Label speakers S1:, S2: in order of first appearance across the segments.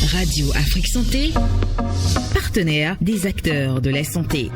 S1: Radio Afrique Santé, partenaire des acteurs de la santé.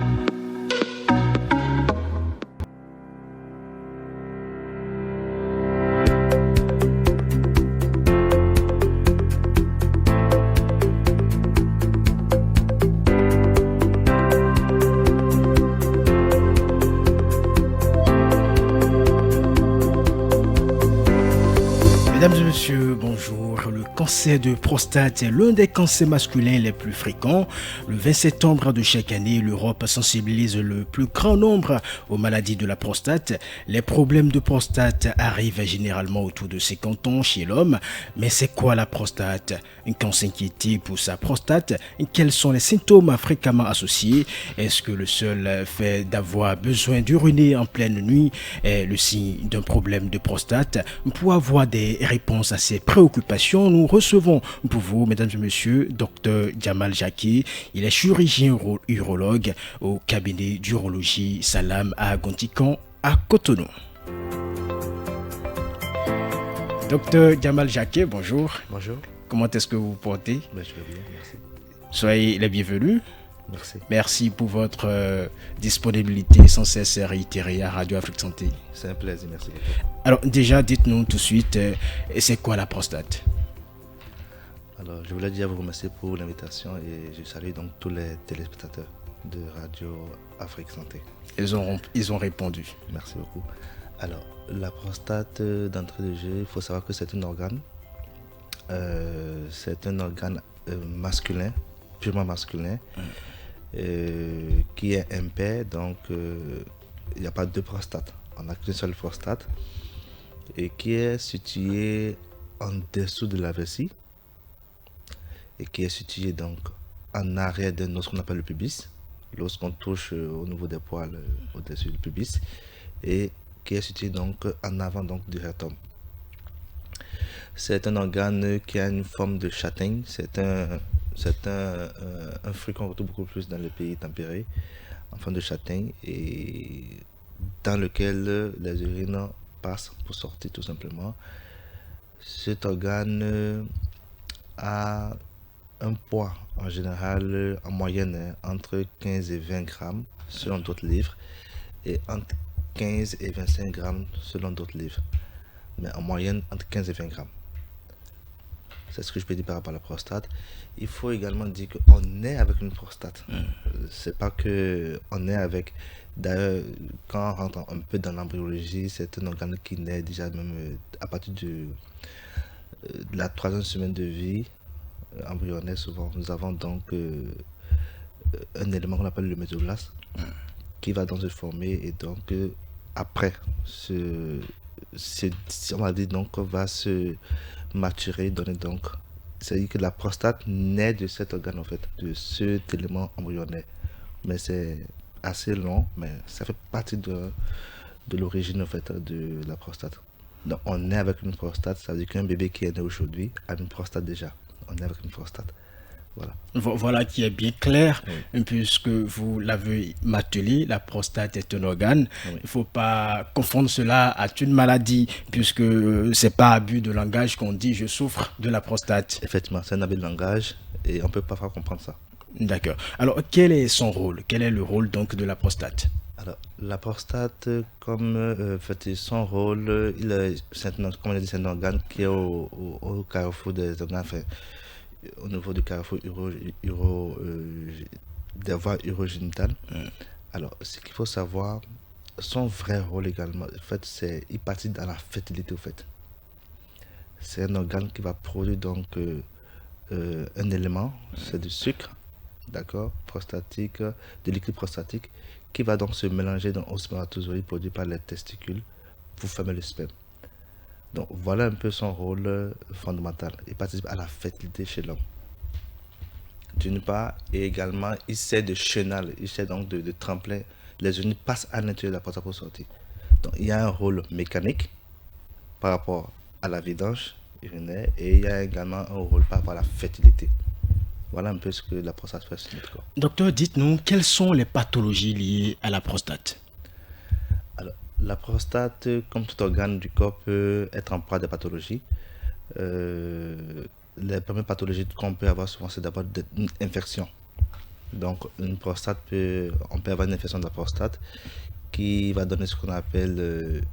S2: Mesdames et messieurs, bonjour. Le cancer de prostate est l'un des cancers masculins les plus fréquents. Le 20 septembre de chaque année, l'Europe sensibilise le plus grand nombre aux maladies de la prostate. Les problèmes de prostate arrivent généralement autour de 50 ans chez l'homme. Mais c'est quoi la prostate? Quand s'inquiéter pour sa prostate? Quels sont les symptômes fréquemment associés? Est-ce que le seul fait d'avoir besoin d'uriner en pleine nuit est le signe d'un problème de prostate? Pour avoir des réponses à ces préoccupations, nous recevons pour vous, mesdames et messieurs, Dr Jamal Jacquet. Il est chirurgien urologue au cabinet d'urologie Salam à Gontikan à Cotonou. Dr Jamal Jacquet, bonjour.
S3: Bonjour.
S2: Comment est-ce que vous vous portez?
S3: Je vais bien, merci.
S2: Soyez les bienvenus.
S3: Merci.
S2: Merci pour votre disponibilité sans cesse réitérée à Radio Afrique Santé.
S3: C'est un plaisir, merci beaucoup.
S2: Alors déjà, dites-nous tout de suite, c'est quoi la prostate?
S3: Alors, je voulais déjà vous remercier pour l'invitation et je salue donc tous les téléspectateurs de Radio Afrique Santé.
S2: Ils ont répondu.
S3: Merci beaucoup. Alors, la prostate, d'entrée de jeu, il faut savoir que c'est un organe. C'est un organe masculin, purement masculin, qui est impair, donc il n'y a pas deux prostates. On n'a qu'une seule prostate et qui est située en dessous de la vessie et qui est située donc en arrière de ce qu'on appelle le pubis, lorsqu'on touche au niveau des poils au-dessus du pubis, et qui est située donc en avant donc du rectum. C'est un organe qui a une forme de châtaigne. C'est un fruit qu'on retrouve beaucoup plus dans les pays tempérés, en forme de châtaigne, et dans lequel les urines passent pour sortir tout simplement. Cet organe a un poids en général, en moyenne, entre 15 et 20 grammes selon d'autres livres, et entre 15 et 25 grammes selon d'autres livres, mais en moyenne entre 15 et 20 grammes. C'est ce que je peux dire par rapport à la prostate. Il faut également dire qu'on est avec une prostate. C'est pas que on est avec. D'ailleurs, quand on rentre un peu dans l'embryologie, c'est un organe qui naît déjà même à partir de la 3e semaine de vie embryonnaire. Souvent, nous avons donc un élément qu'on appelle le mésoblast qui va donc se former, et donc après, on va dire donc va se maturer, donner donc. C'est-à-dire que la prostate naît de cet organe en fait, de cet élément embryonnaire. Mais c'est assez long, mais ça fait partie de l'origine en fait de la prostate. Donc on est avec une prostate, ça veut dire qu'un bébé qui est né aujourd'hui a une prostate déjà. On est avec une prostate. Voilà.
S2: Voilà qui est bien clair,
S3: oui.
S2: Puisque vous l'avez martelé, la prostate est un organe. Oui. Il ne faut pas confondre cela à une maladie, puisque c'est pas abus de langage qu'on dit je souffre de la prostate.
S3: Effectivement, c'est un abus de langage et on ne peut pas faire comprendre ça.
S2: D'accord. Alors, quel est son rôle? Quel est le rôle donc de la prostate?
S3: Alors, la prostate, comme fait son rôle, c'est un organe qui est au carrefour des organes, enfin, au niveau du carrefour des voies urogénitales. Alors, ce qu'il faut savoir, son vrai rôle également, en fait, il participe dans la fertilité, en fait. C'est un organe qui va produire donc un élément, c'est du sucre, d'accord, prostatique, de liquide prostatique, qui va donc se mélanger dans le spermatozoïde produit par les testicules pour former le sperme. Donc voilà un peu son rôle fondamental. Il participe à la fertilité chez l'homme, d'une part, et également il sert de chenal, il sert donc de tremplin. Les urines passent à l'intérieur de la prostate pour sortir. Donc il y a un rôle mécanique par rapport à la vidange urinaire, et il y a également un rôle par rapport à la fertilité. Voilà un peu ce que la prostate fait sur notre corps.
S2: Docteur, dites-nous, quelles sont les pathologies liées à la prostate?
S3: Alors, la prostate, comme tout organe du corps, peut être en proie à des pathologies. les premières pathologies qu'on peut avoir souvent, c'est d'abord une infection. Donc, on peut avoir une infection de la prostate qui va donner ce qu'on appelle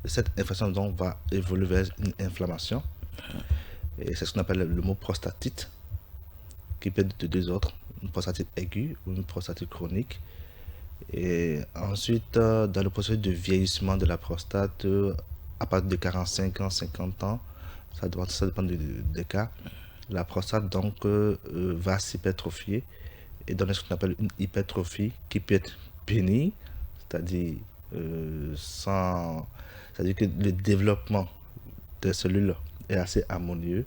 S3: cette infection donc va évoluer vers une inflammation. Et c'est ce qu'on appelle le mot prostatite, qui peut être de deux autres, une prostatite aiguë ou une prostatite chronique. Et ensuite, dans le processus de vieillissement de la prostate, à partir de 45 ans, 50 ans, ça dépend des cas, la prostate donc va s'hypertrophier et donner ce qu'on appelle une hypertrophie qui peut être bénigne, c'est-à-dire c'est-à-dire que le développement des cellules est assez harmonieux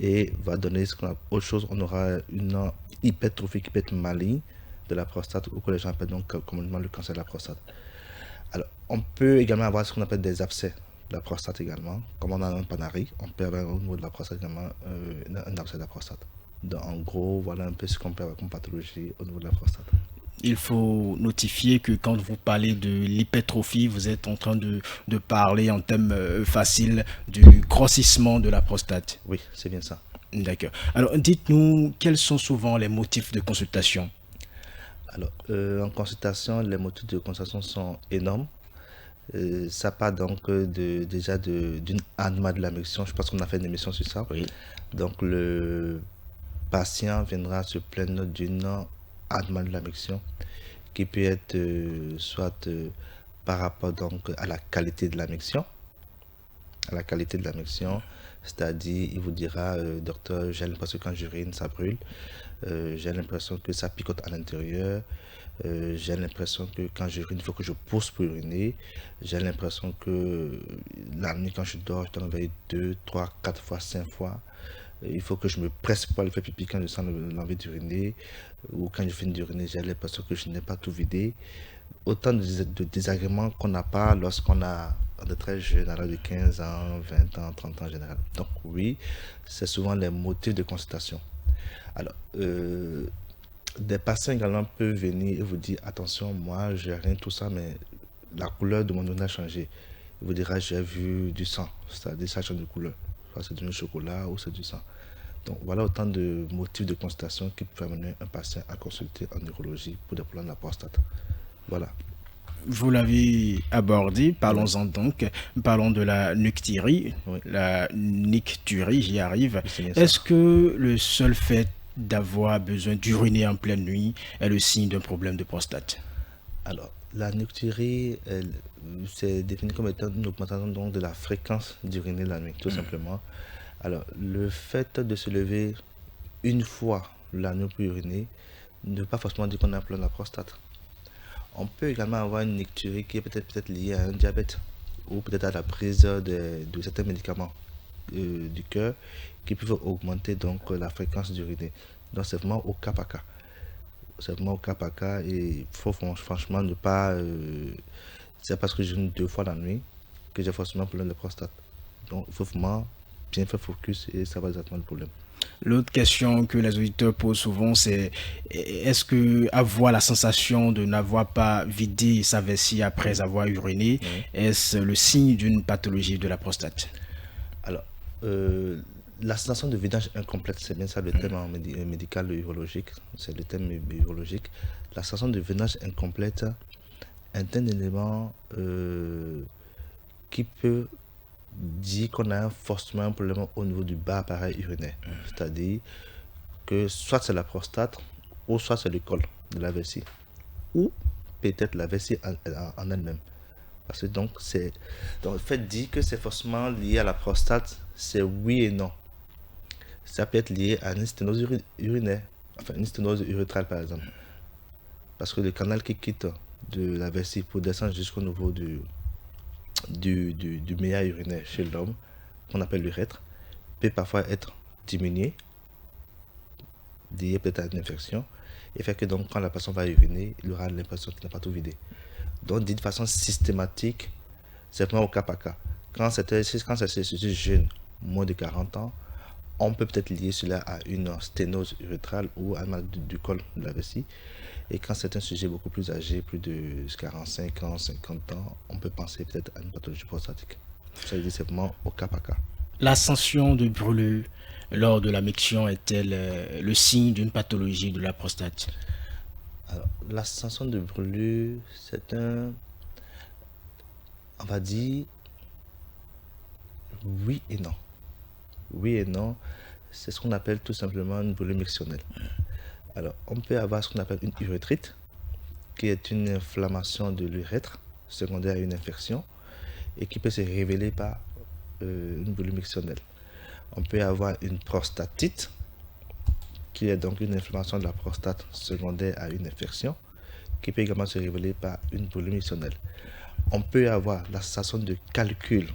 S3: et va donner ce qu'on a autre chose. On aura une hypertrophie qui peut être maligne de la prostate ou que les gens appellent donc communément le cancer de la prostate. Alors, on peut également avoir ce qu'on appelle des abcès de la prostate également. Comme on a un panari, on peut avoir au niveau de la prostate également un abcès de la prostate. Donc, en gros, voilà un peu ce qu'on peut avoir comme pathologie au niveau de la prostate.
S2: Il faut notifier que quand vous parlez de l'hypertrophie, vous êtes en train de parler en termes faciles du grossissement de la prostate.
S3: Oui, c'est bien ça.
S2: D'accord. Alors, dites-nous, quels sont souvent les motifs de consultation?
S3: Alors, en consultation, les motifs de consultation sont énormes. Ça part donc déjà d'une anomalie de la miction. Je pense qu'on a fait une émission sur ça.
S2: Oui.
S3: Donc, le patient viendra se plaindre d'une anomalie de la miction qui peut être soit par rapport donc à la qualité de la miction, c'est-à-dire il vous dira docteur, j'ai l'impression que quand j'urine ça brûle, j'ai l'impression que ça picote à l'intérieur, j'ai l'impression que quand j'urine il faut que je pousse pour uriner, j'ai l'impression que la nuit quand je dors je dois me réveiller 2, 3, 4 fois, 5 fois. Il faut que je me presse pour aller faire pipi quand je sens l'envie d'uriner, ou quand je finis d'uriner, j'ai l'impression que je n'ai pas tout vidé. Autant de désagréments qu'on n'a pas lorsqu'on est très jeune, à l'âge de 15 ans, 20 ans, 30 ans en général. Donc oui, c'est souvent les motifs de consultation. Alors, des patients également peuvent venir et vous dire, attention, moi, j'ai rien de tout ça, mais la couleur de mon urine a changé. Il vous dira, j'ai vu du sang, c'est-à-dire ça change de couleur. C'est du chocolat ou c'est du sang. Donc voilà autant de motifs de consultation qui peuvent amener un patient à consulter en urologie pour des problèmes de la prostate. Voilà.
S2: Vous l'avez abordé, parlons-en donc. Parlons de la nicturie.
S3: Oui.
S2: La nicturie, j'y arrive.
S3: Oui,
S2: est-ce que le seul fait d'avoir besoin d'uriner en pleine nuit est le signe d'un problème de prostate?
S3: Alors, la nicturie, c'est défini comme étant une augmentation donc, de la fréquence d'uriner la nuit, tout simplement. Alors, le fait de se lever une fois la nuit pour uriner ne veut pas forcément dire qu'on a un problème de la prostate. On peut également avoir une nicturie qui est peut-être liée à un diabète ou peut-être à la prise de certains médicaments du cœur qui peuvent augmenter donc la fréquence d'uriner. Donc, c'est vraiment au cas par cas. C'est vraiment au cas par cas et il faut franchement ne pas... c'est parce que j'urine 2 fois la nuit que j'ai forcément un problème de prostate. Donc, il faut vraiment bien faire focus et ça va exactement le problème.
S2: L'autre question que les auditeurs posent souvent, c'est est-ce que avoir la sensation de n'avoir pas vidé sa vessie après avoir uriné, est-ce le signe d'une pathologie de la prostate?
S3: Alors, la sensation de vidage incomplète, c'est bien ça le terme médical urologique, c'est le terme urologique. La sensation de vidage incomplète est un élément qui peut dire qu'on a forcément un problème au niveau du bas appareil urinaire. C'est-à-dire que soit c'est la prostate ou soit c'est le col de la vessie ou peut-être la vessie en elle-même. Parce que donc le fait de dire que c'est forcément lié à la prostate, c'est oui et non. Ça peut être lié à une sténose urinaire, enfin une sténose urétrale par exemple. Parce que le canal qui quitte de la vessie pour descendre jusqu'au niveau du méa urinaire chez l'homme, qu'on appelle l'urètre, peut parfois être diminué, lié peut-être à une infection, et fait que donc quand la personne va uriner, il aura l'impression qu'il n'a pas tout vidé. Donc dit de façon systématique, c'est vraiment au cas par cas. Quand c'est jeune, moins de 40 ans, on peut peut-être lier cela à une sténose urétrale ou à un mal du col de la vessie. Et quand c'est un sujet beaucoup plus âgé, plus de 45 ans, 50 ans, on peut penser peut-être à une pathologie prostatique. Ça veut dire c'est vraiment au cas par cas.
S2: L'ascension de brûlure lors de la miction est-elle le signe d'une pathologie de la prostate?
S3: Alors, la sensation de brûlure, on va dire, oui et non. Oui et non, c'est ce qu'on appelle tout simplement une brûlure mictionnelle. Alors, on peut avoir ce qu'on appelle une urétrite, qui est une inflammation de l'urètre secondaire à une infection et qui peut se révéler par une brûlure mictionnelle. On peut avoir une prostatite, qui est donc une inflammation de la prostate secondaire à une infection, qui peut également se révéler par une brûlure mictionnelle. On peut avoir la sensation de calcul.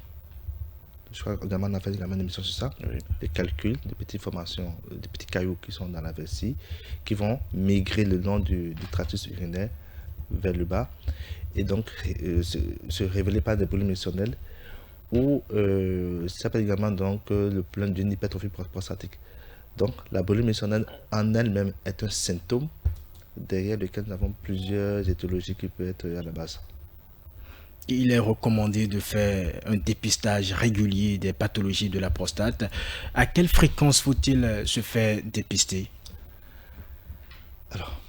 S3: Je crois qu'on a fait également une émission sur ça. Oui. Des calculs, des petites formations, des petits cailloux qui sont dans la vessie, qui vont migrer le long du tractus urinaire vers le bas, et donc se révéler par des brûlures mictionnelles, ou ça peut également donc le problème d'une hypertrophie prostatique. Donc la brûlure mictionnelle en elle-même est un symptôme derrière lequel nous avons plusieurs étiologies qui peuvent être à la base.
S2: Il est recommandé de faire un dépistage régulier des pathologies de la prostate. À quelle fréquence faut-il se faire dépister?
S3: Alors,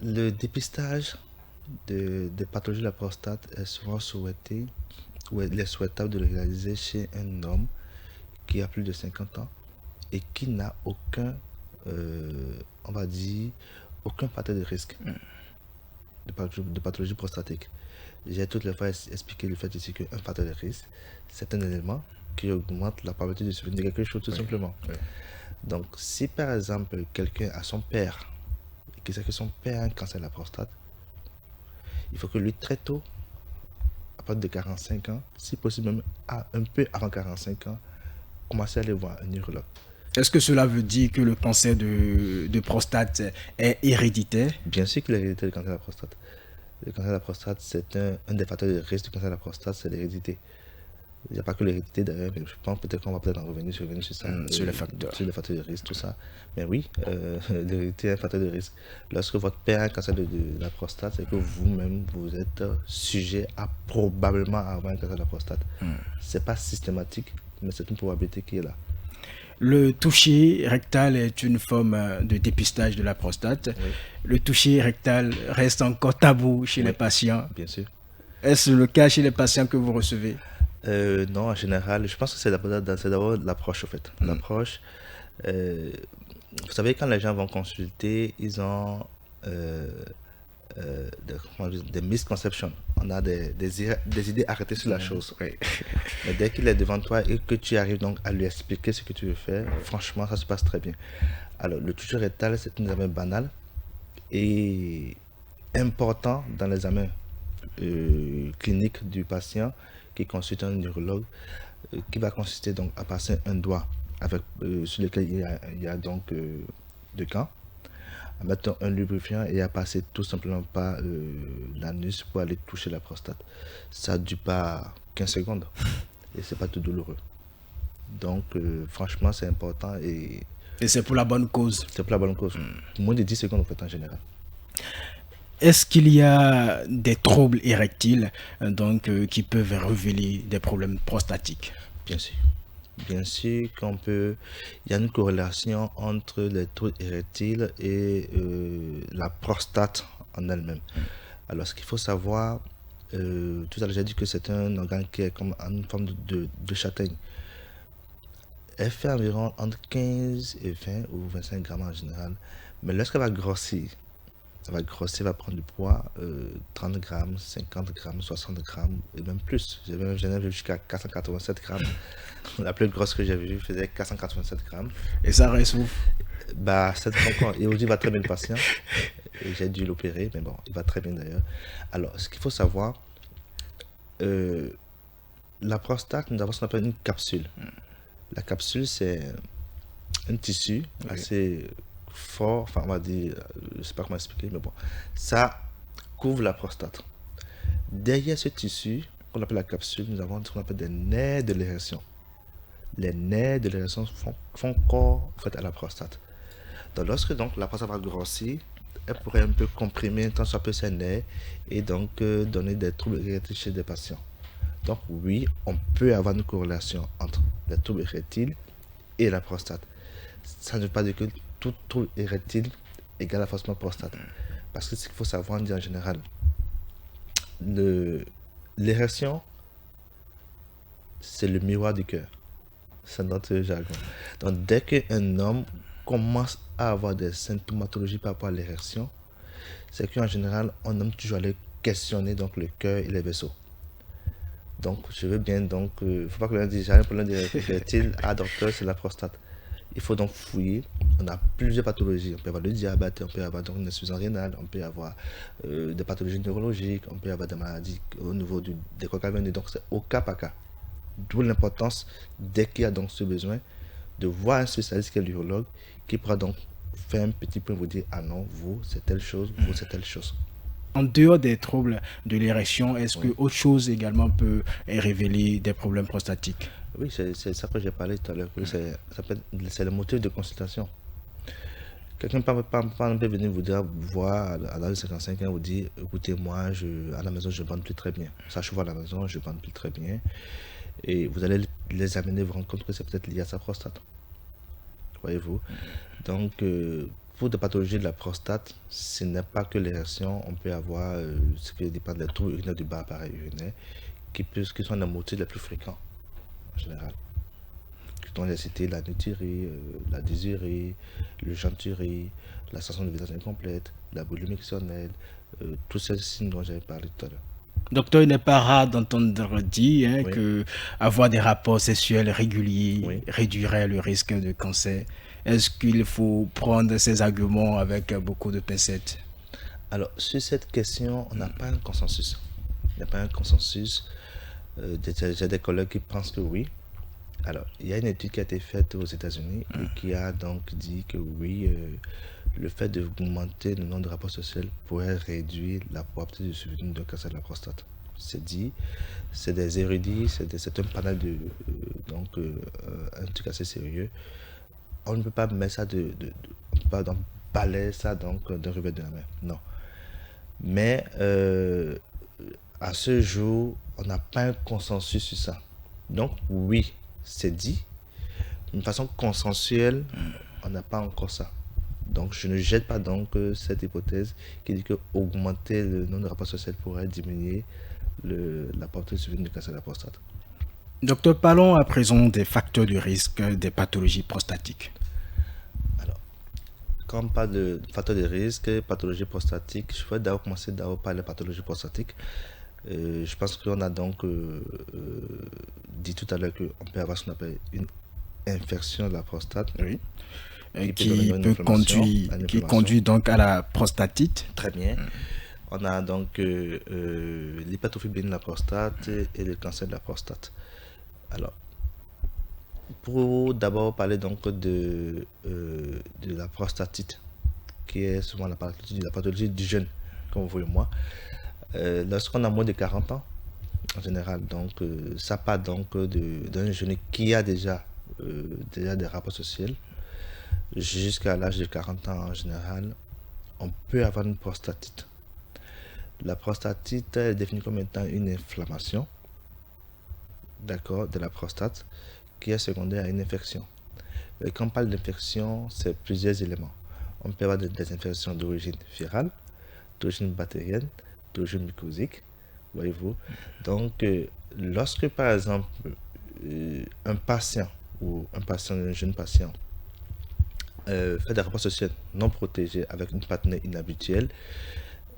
S3: le dépistage des pathologies de la prostate est souvent souhaité, ou il est souhaitable de le réaliser chez un homme qui a plus de 50 ans et qui n'a aucun, on va dire, aucun facteur de risque de pathologie prostatique. J'ai toutes les fois expliqué le fait ici qu'un facteur de risque, c'est un élément qui augmente la probabilité de survenir de quelque chose tout simplement. Oui. Donc, si par exemple quelqu'un a son père et qu'il sait que son père a un cancer de la prostate, il faut que lui très tôt, à partir de 45 ans, si possible même un peu avant 45 ans, commence à aller voir un urologue.
S2: Est-ce que cela veut dire que le cancer de prostate est héréditaire?
S3: Bien sûr qu'il est héréditaire, le cancer de la prostate. Le cancer de la prostate, c'est un des facteurs de risque du cancer de la prostate, c'est l'hérédité. Il n'y a pas que l'hérédité d'ailleurs, mais je pense peut-être qu'on va peut-être en revenir sur ça.
S2: Sur les facteurs.
S3: Sur les facteurs de risque, tout ça. Mais oui, l'hérédité est un facteur de risque. Lorsque votre père a un cancer de la prostate, c'est que vous-même, vous êtes sujet à probablement avoir un cancer de la prostate. Ce n'est pas systématique, mais c'est une probabilité qui est là.
S2: Le toucher rectal est une forme de dépistage de la prostate. Oui. Le toucher rectal reste encore tabou chez les patients.
S3: Bien sûr.
S2: Est-ce le cas chez les patients que vous recevez?
S3: Non, en général, je pense que c'est d'abord l'approche, en fait. L'approche, vous savez, quand les gens vont consulter, ils ont des misconceptions. On a des idées arrêtées sur la chose. Oui. Mais dès qu'il est devant toi et que tu arrives donc à lui expliquer ce que tu veux faire, franchement, ça se passe très bien. Alors, le toucher rectal, c'est un examen banal et important dans l'examen clinique du patient qui consulte un neurologue, qui va consister donc à passer un doigt avec, sur lequel il y a donc de gants, à mettre un lubrifiant et à passer tout simplement par l'anus pour aller toucher la prostate. Ça ne dure pas 15 secondes et c'est pas tout douloureux. Donc franchement c'est important et
S2: c'est pour la bonne cause.
S3: C'est pour la bonne cause. Moins de 10 secondes en fait en général.
S2: Est-ce qu'il y a des troubles érectiles qui peuvent révéler des problèmes prostatiques?
S3: Bien sûr. Bien sûr il y a une corrélation entre les troubles érectiles et la prostate en elle-même. Alors ce qu'il faut savoir, tout à l'heure j'ai dit que c'est un organe qui est comme en forme de châtaigne. Elle fait environ entre 15 et 20 ou 25 grammes en général, mais lorsqu'elle va grossir, va prendre du poids, 30 grammes, 50 grammes, 60 grammes, et même plus. J'en ai vu jusqu'à 487 grammes. La plus grosse que j'ai vue faisait 487 grammes.
S2: Et ça reste où?
S3: C'est encore. Et aujourd'hui, il va très bien le patient. Et j'ai dû l'opérer, mais bon, il va très bien d'ailleurs. Alors, ce qu'il faut savoir, la prostate, nous avons ce qu'on appelle une capsule. La capsule, c'est un tissu assez fort, enfin on va dire, je ne sais pas comment expliquer, mais bon, ça couvre la prostate. Derrière ce tissu, qu'on appelle la capsule, nous avons ce qu'on appelle des nerfs de l'érection. Les nerfs de l'érection font corps en fait, à la prostate. Donc lorsque donc, la prostate va grossir, elle pourrait un peu comprimer tant soit peu ses nerfs et donc donner des troubles érectiles chez des patients. Donc oui, on peut avoir une corrélation entre les troubles érectiles et la prostate. Ça ne veut pas dire que tout trouble érectile égale forcément prostate. Parce que ce qu'il faut savoir en général, l'érection, c'est le miroir du cœur. C'est notre jargon. Donc dès qu'un homme commence à avoir des symptomatologies par rapport à l'érection, c'est qu'en général, on aime toujours aller questionner donc le cœur et les vaisseaux. Donc, je veux bien, donc, il ne faut pas que l'on dise, j'ai un problème d'érectile, docteur, c'est la prostate. Il faut donc fouiller. On a plusieurs pathologies. On peut avoir le diabète, on peut avoir donc une insuffisance rénale, on peut avoir des pathologies neurologiques, on peut avoir des maladies au niveau des corps caverneux. Donc, c'est au cas par cas. D'où l'importance, dès qu'il y a donc ce besoin, de voir un spécialiste qui est l'urologue, qui pourra donc faire un petit point, vous dire, ah non, vous, c'est telle chose, vous, c'est telle chose.
S2: En dehors des troubles de l'érection, est-ce que autre chose également peut révéler des problèmes prostatiques?
S3: Oui, c'est ça que j'ai parlé tout à l'heure. C'est le motif de consultation. Quelqu'un peut venir vous dire, voir à l'âge de 55 ans, vous dire, écoutez, moi, à la maison, je ne bande plus très bien. Ça, je vois à la maison, je ne bande plus très bien. Et vous allez les amener, vous rendre compte que c'est peut-être lié à sa prostate. Voyez-vous? Donc, pour des pathologies de la prostate, ce n'est pas que l'érection. On peut avoir ce qui dépend des troubles urinaires du bas appareil urinaire, qui sont les motifs les plus fréquents, en général. Dont j'ai cité la nuturie, la dysurie, le genturie, la sensation de visage incomplète, la boulimie mictionnelle, tous ces signes dont j'avais parlé tout à l'heure.
S2: Docteur, il n'est pas rare d'entendre dire que avoir des rapports sexuels réguliers réduirait le risque de cancer. Est-ce qu'il faut prendre ces arguments avec beaucoup de pincettes?
S3: Alors, sur cette question, on n'a pas un consensus. Il n'y a pas un consensus. J'ai des collègues qui pensent que oui. Alors, il y a une étude qui a été faite aux États-Unis et qui a donc dit que oui, le fait d'augmenter le nombre de rapports sexuels pourrait réduire la probabilité de survenue d'un cancer de la prostate. C'est dit, c'est des érudits, c'est un panel un truc assez sérieux. On ne peut pas mettre ça on peut pas donc balayer ça donc d'un revers de la main. Non. Mais à ce jour, on n'a pas un consensus sur ça. Donc oui, c'est dit. D'une façon consensuelle, on n'a pas encore ça. Donc je ne jette pas donc cette hypothèse qui dit que augmenter le nombre de rapports sexuels pourrait diminuer la probabilité de survenue du cancer de la prostate.
S2: Docteur, parlons à présent des facteurs de risque des pathologies prostatiques.
S3: Alors, quand on parle de facteurs de risque, pathologie prostatique, je vais d'abord commencer par les pathologies prostatiques. Je pense qu'on a donc dit tout à l'heure qu'on peut avoir ce qu'on appelle une infection de la prostate.
S2: Oui. Qui conduit donc à la prostatite.
S3: Très bien. On a donc l'hypertrophie bénigne de la prostate et le cancer de la prostate. Alors, pour d'abord parler donc de la prostatite, qui est souvent la pathologie du jeune, comme vous voyez moi. Lorsqu'on a moins de 40 ans, en général, donc ça part donc d'un jeune qui a déjà des rapports sexuels jusqu'à l'âge de 40 ans en général, on peut avoir une prostatite. La prostatite est définie comme étant une inflammation, d'accord, de la prostate qui est secondaire à une infection. Et quand on parle d'infection, c'est plusieurs éléments. On peut avoir des infections d'origine virale, d'origine bactérienne, d'origine mycosique, voyez-vous. Donc, lorsque par exemple un patient ou un jeune patient fait des rapports sexuels non protégés avec une partenaire inhabituelle,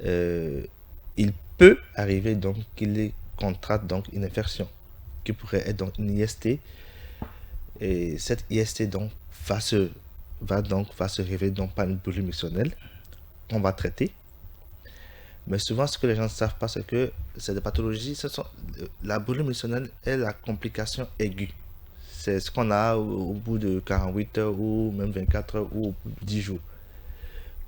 S3: il peut arriver donc qu'il contracte donc une infection qui pourrait être donc une IST, et cette IST donc va se révéler donc par une boulimie mictionnelle qu'on va traiter. Mais souvent, ce que les gens ne savent pas, c'est que c'est des pathologies, la boulimie mictionnelle est la complication aiguë. C'est ce qu'on a au bout de 48 heures ou même 24 heures ou au bout de 10 jours.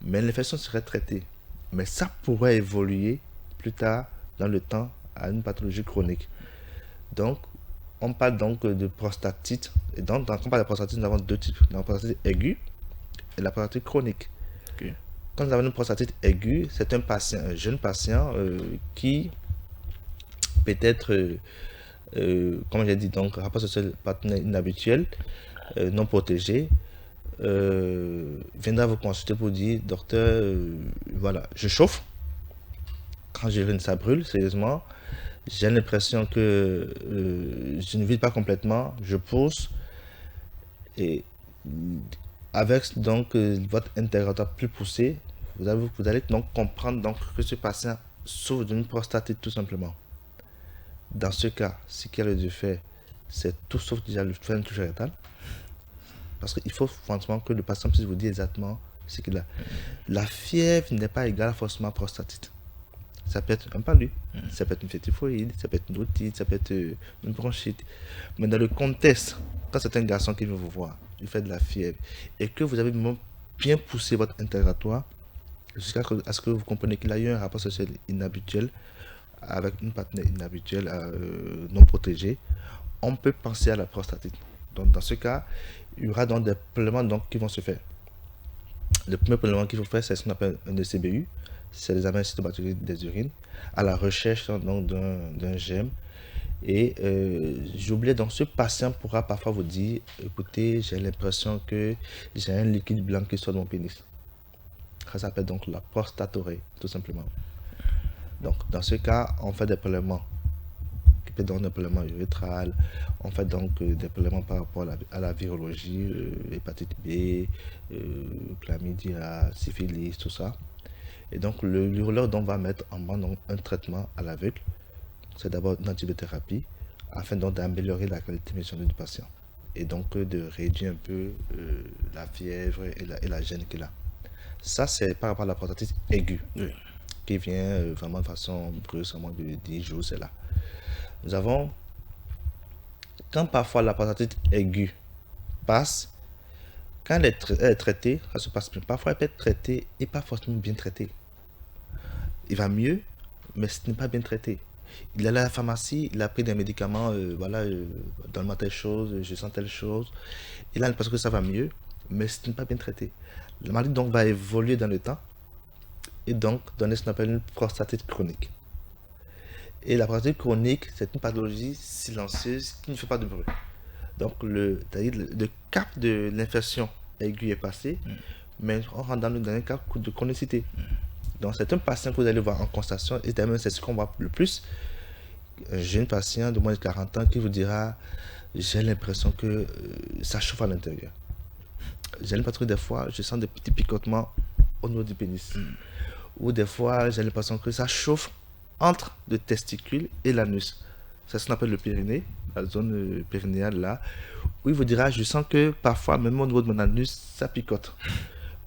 S3: Mais l'infection serait traitée. Mais ça pourrait évoluer plus tard dans le temps à une pathologie chronique. Donc, on parle donc de prostatite. Et donc, quand on parle de prostatite, nous avons deux types. La prostatite aiguë et la prostatite chronique. Okay. Quand nous avons une prostatite aiguë, c'est un jeune patient qui peut-être comme j'ai dit, donc rapport social partenaire inhabituel, non protégé, viendra vous consulter pour dire, docteur, voilà, je chauffe, quand j'urine ça brûle, sérieusement, j'ai l'impression que je ne vide pas complètement, je pousse, et avec donc votre interrogatoire plus poussé, vous allez donc comprendre donc que ce patient souffre d'une prostatite tout simplement. Dans ce cas, ce qu'il y a de fait, c'est tout sauf déjà le faire une touche rétale. Parce qu'il faut franchement que le patient puisse vous dire exactement ce qu'il a. La fièvre n'est pas égale forcément à prostatite. Ça peut être un palu, ça peut être une fièvre typhoïde, ça peut être une otite, ça peut être une bronchite. Mais dans le contexte, quand c'est un garçon qui vient vous voir, il fait de la fièvre, et que vous avez bien poussé votre interrogatoire, jusqu'à ce que vous compreniez qu'il a eu un rapport social inhabituel, avec une partenaire inhabituelle non protégée, on peut penser à la prostatite. Donc dans ce cas, il y aura donc des prélèvements donc, qui vont se faire. Le premier prélèvement qu'il faut faire, c'est ce qu'on appelle un ECBU, c'est l'examen cytobactérique des urines, à la recherche donc d'un gemme. Et j'oubliais donc ce patient pourra parfois vous dire, écoutez, j'ai l'impression que j'ai un liquide blanc qui sort de mon pénis. Ça s'appelle donc la prostatorée, tout simplement. Donc, dans ce cas, on fait des prélèvements qui peuvent donner des prélèvements urétrales. On fait donc des prélèvements par rapport à la virologie, hépatite B, chlamydia, syphilis, tout ça. Et donc, l'urologue va mettre en banc un traitement à l'aveugle. C'est d'abord une antibiothérapie afin donc d'améliorer la qualité missionnaire du patient et donc de réduire un peu la fièvre et la gêne qu'il a. Ça, c'est par rapport à la prostatite aiguë. Oui. Qui vient vraiment de façon brusque, moins de 10 jours, c'est là. Nous avons, quand parfois la prostatite aiguë passe, quand elle est traitée, ça se passe bien. Parfois, elle peut être traitée et pas forcément bien traitée. Il va mieux, mais ce n'est pas bien traité. Il est allé à la pharmacie, il a pris des médicaments, donne-moi telle chose, je sens telle chose. Il a l'impression que ça va mieux, mais ce n'est pas bien traité. La maladie donc va évoluer dans le temps et donc donner ce qu'on appelle une prostatite chronique. Et la prostatite chronique, c'est une pathologie silencieuse qui ne fait pas de bruit. Donc le cap de l'infection aiguë est passé, mais on rentre dans le dernier cap de chronicité. Donc c'est un patient que vous allez voir en constatation, et d'ailleurs c'est ce qu'on voit le plus. J'ai une patiente de moins de 40 ans qui vous dira, j'ai l'impression que ça chauffe à l'intérieur. J'ai l'impression que des fois, je sens des petits picotements au niveau du pénis. Ou des fois, j'ai l'impression que ça chauffe entre le testicule et l'anus. C'est ce qu'on appelle le périnée, la zone périnéale là, où il vous dira, je sens que parfois, même au niveau de mon anus, ça picote.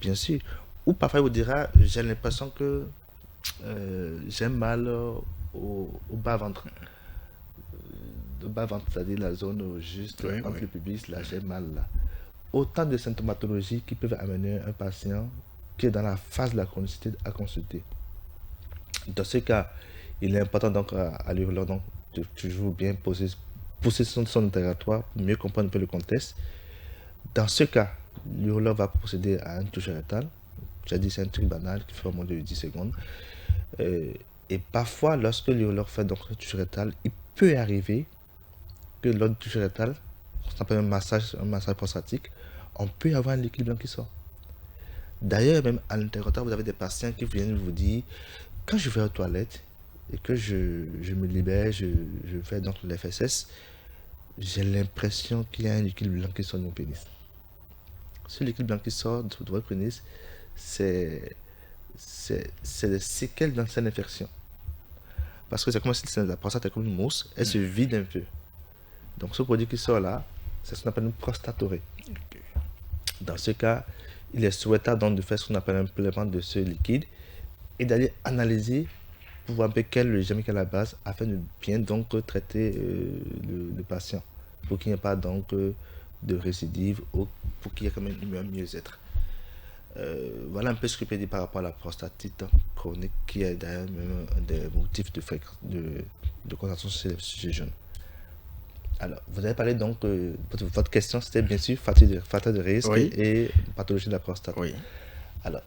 S3: Bien sûr. Ou parfois, il vous dira, j'ai l'impression que j'ai mal au bas-ventre. Le bas-ventre, c'est-à-dire la zone juste entre le pubis, là, j'ai mal là. Autant de symptomatologies qui peuvent amener un patient qui est dans la phase de la chronicité à consulter. Dans ce cas, il est important donc à l'urologue de toujours bien pousser son interrogatoire pour mieux comprendre un peu le contexte. Dans ce cas, l'urologue va procéder à une touche rétale. J'ai dit c'est un truc banal qui fait au moins de 10 secondes. Et parfois, lorsque l'urologue fait donc une touche rétale, il peut arriver que lors de touche rétale, on appelle un massage prostatique, on peut avoir un liquide blanc qui sort. D'ailleurs, même à l'interrogatoire, vous avez des patients qui viennent vous dire, quand je vais aux toilettes et que je me libère, je fais donc l'FSS, j'ai l'impression qu'il y a un liquide blanc qui sort de mon pénis. Ce liquide blanc qui sort de votre pénis, c'est des séquelles d'ancienne infection. Parce que c'est comme si la prostate est comme une mousse, elle se vide un peu. Donc ce produit qui sort là, c'est ce qu'on appelle une prostatorée. Dans ce cas, il est souhaitable donc de faire ce qu'on appelle un prélèvement de ce liquide et d'aller analyser pour voir un peu quel régime qu'il y a à la base afin de bien donc traiter le patient pour qu'il n'y ait pas donc de récidive ou pour qu'il y ait quand même un mieux-être. Voilà un peu ce que je peux dire par rapport à la prostatite chronique qui est d'ailleurs même un des motifs de constatation chez les jeunes. Alors, vous avez parlé donc, votre question c'était bien sûr facteur de risque et pathologie de la prostate. Oui. Alors,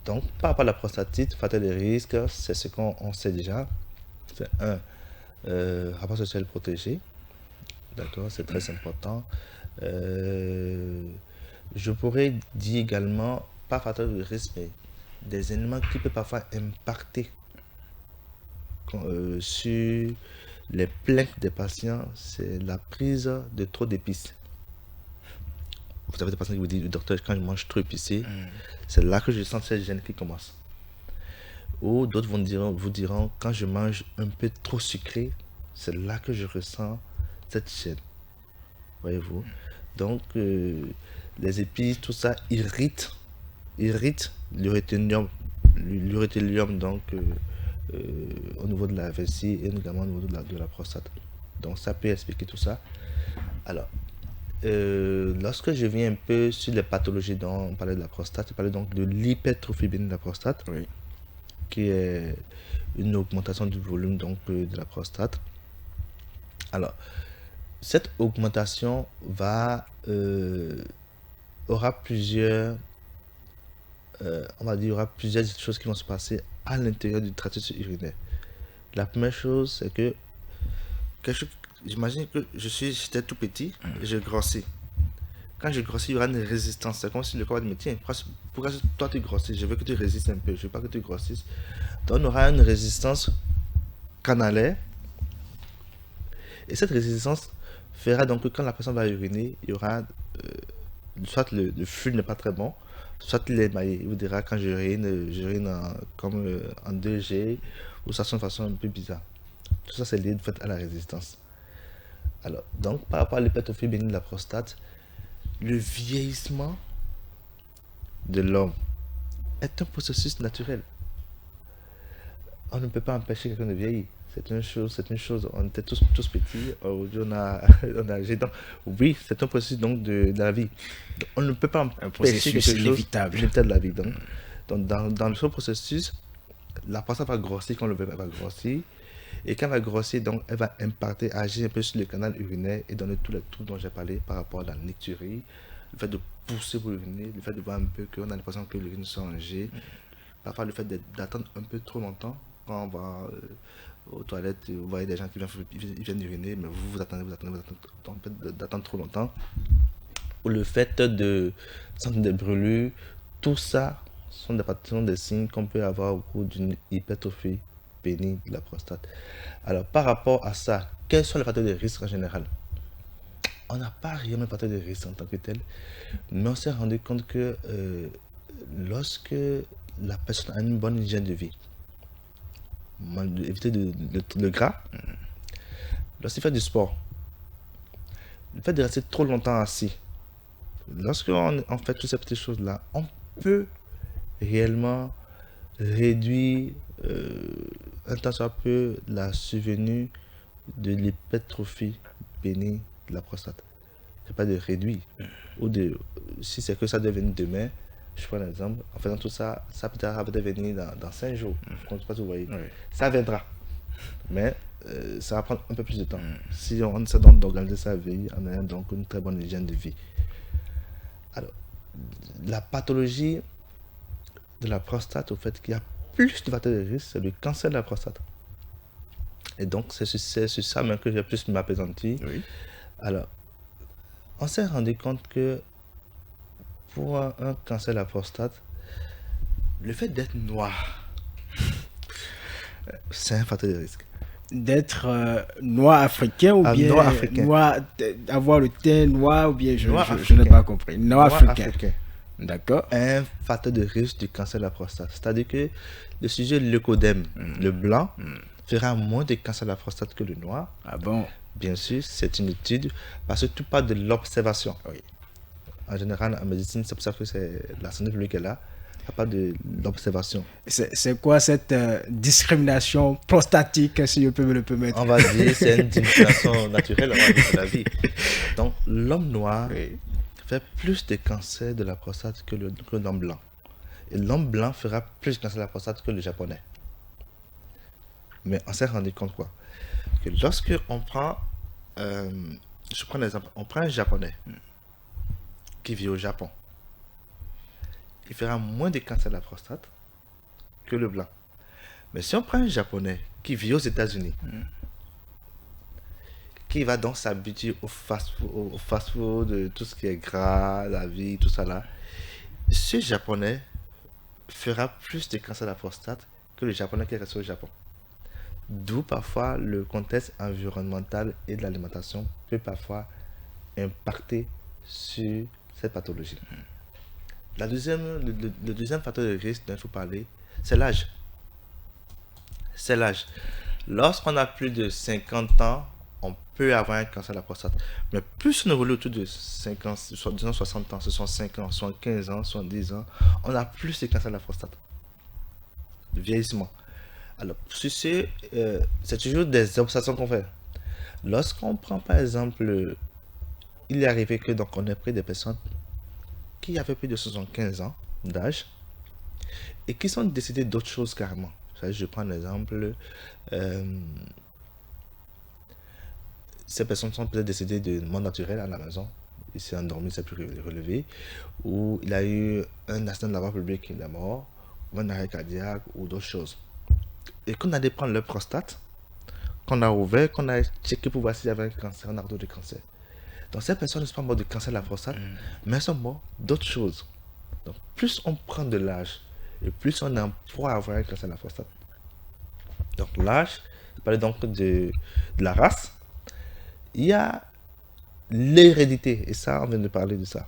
S3: donc par rapport à la prostatite, facteur de risque, c'est ce qu'on sait déjà. C'est un rapport social protégé, D'accord, c'est très important. Je pourrais dire également, pas facteur de risque, mais des éléments qui peuvent parfois impacter sur les plaintes des patients, c'est la prise de trop d'épices. Vous avez des patients qui vous disent, docteur, quand je mange trop épicé, c'est là que je sens cette gêne qui commence. Ou d'autres vous diront, quand je mange un peu trop sucré, c'est là que je ressens cette gêne. Voyez-vous. Donc, les épices, tout ça irrite l'uréthélium, donc au niveau de la vessie et également au niveau de la prostate. Donc, ça peut expliquer tout ça. Alors, lorsque je viens un peu sur les pathologies dont on parlait de la prostate, je parlais donc de l'hypertrophie bénigne de la prostate,
S2: Oui.
S3: qui est une augmentation du volume donc, de la prostate. Alors, cette augmentation aura plusieurs, il y aura plusieurs choses qui vont se passer à l'intérieur du tractus urinaire. La première chose, c'est que j'imagine que j'étais tout petit et je grossis. Quand je grossis, il y aura une résistance. C'est comme si le corps va dire, tiens, pourquoi toi tu grossis? Je veux que tu résistes un peu, je veux pas que tu grossisses. Donc on aura une résistance canalaire. Et cette résistance fera donc que quand la personne va uriner, il y aura soit le flux n'est pas très bon, soit il est émaillé. Il vous dira quand j'urine en 2G, ou ça sonne de façon un peu bizarre. Tout ça c'est lié de fait à la résistance. Alors, donc par rapport à l'hypertrophie bénigne de la prostate, le vieillissement de l'homme est un processus naturel. On ne peut pas empêcher quelqu'un de vieillir. C'est une chose. On était tous petits. Aujourd'hui, on a âgé. Donc, oui, c'est un processus donc de la vie. Donc, on ne peut pas empêcher quelque chose
S2: inévitable
S3: de la vie. Donc dans ce processus, la prostate va grossir quand le bébé va grossir. Et quand elle va grossir, donc, elle va agir un peu sur le canal urinaire et donner tous les trucs dont j'ai parlé par rapport à la nicturie, le fait de pousser pour uriner, le fait de voir un peu qu'on a l'impression que l'urine est changée, parfois le fait d'attendre un peu trop longtemps quand on va aux toilettes, vous voyez des gens qui viennent uriner, mais vous attendez, d'attendre trop longtemps, ou le fait de sentir des brûlures, tout ça sont des signes qu'on peut avoir au cours d'une hypertrophie bénigne de la prostate. Alors, par rapport à ça, quels sont les facteurs de risque en général? On n'a pas réellement de facteurs de risque en tant que tel, mais on s'est rendu compte que lorsque la personne a une bonne hygiène de vie, éviter le gras, lorsqu'il fait du sport, le fait de rester trop longtemps assis, lorsqu'on fait toutes ces petites choses-là, on peut réellement réduire un tant soit peu la survenue de l'hypertrophie bénigne de la prostate. C'est pas de réduire. Ou si c'est que ça devient demain, je prends un exemple, en faisant tout ça, ça peut devenir dans 5 jours. Je ne sais pas si vous voyez. Oui. Ça viendra. Mais ça va prendre un peu plus de temps. Si on essaie donc d'organiser sa vie en ayant donc une très bonne hygiène de vie. Alors, la pathologie de la prostate, au fait qu'il y a plus de facteurs de risque, c'est le cancer de la prostate. Et donc, c'est sur ça même que j'ai plus m'appesantir. Oui. Alors, on s'est rendu compte que pour un cancer de la prostate, le fait d'être noir, c'est un facteur de risque.
S2: D'être noir africain ou bien
S3: noir africain.
S2: Avoir le teint noir ou bien je n'ai pas compris. Noir africain. D'accord.
S3: Un facteur de risque du cancer de la prostate. C'est-à-dire que le sujet leucodème, le blanc, fera moins de cancer de la prostate que le noir.
S2: Ah bon?
S3: Bien sûr, c'est une étude parce que tout part de l'observation. Oui. En général, en médecine, c'est pour ça que c'est la santé publique est là. Ça part de l'observation.
S2: C'est quoi cette discrimination prostatique, si je peux me le permettre?
S3: On va dire c'est une discrimination naturelle, on va dire, de la vie. Donc, l'homme noir fait plus de cancer de la prostate que l'homme blanc. Et l'homme blanc fera plus de cancer de la prostate que le japonais. Mais on s'est rendu compte quoi? Que lorsque on prend, je prends l'exemple, on prend un japonais qui vit au Japon, il fera moins de cancer de la prostate que le blanc. Mais si on prend un japonais qui vit aux États-Unis, qui va donc s'habituer au fast-food, tout ce qui est gras, la vie, tout ça là, ce Japonais fera plus de cancer de la prostate que le Japonais qui reste au Japon. D'où parfois le contexte environnemental et de l'alimentation peut parfois impacter sur cette pathologie. Le deuxième facteur de risque dont il faut parler, c'est l'âge. C'est l'âge. Lorsqu'on a plus de 50 ans, on peut avoir un cancer de la prostate. Mais plus on évolue autour de 50, disons 60 ans, 65 ans, 75 ans, 70 ans, on a plus de cancer de la prostate. De vieillissement. Alors, c'est toujours des observations qu'on fait. Lorsqu'on prend par exemple, il est arrivé que donc on ait pris des personnes qui avaient plus de 75 ans d'âge et qui sont décédées d'autres choses carrément. Je prends l'exemple, ces personnes sont peut-être décédées de mort naturelle à la maison, il s'est endormi, il s'est plus relevé, ou il a eu un accident de la voie publique, il est mort, ou un arrêt cardiaque, ou d'autres choses. Et qu'on a allé prendre leur prostate, qu'on a ouvert, qu'on a checké pour voir s'il y avait un cancer, un arbre de cancer. Donc ces personnes ne sont pas mortes de cancer de la prostate, mais elles sont mortes d'autres choses. Donc plus on prend de l'âge, et plus on en pourra avoir un cancer de la prostate. Donc l'âge, je parlais donc de la race. Il y a l'hérédité, et ça on vient de parler de ça.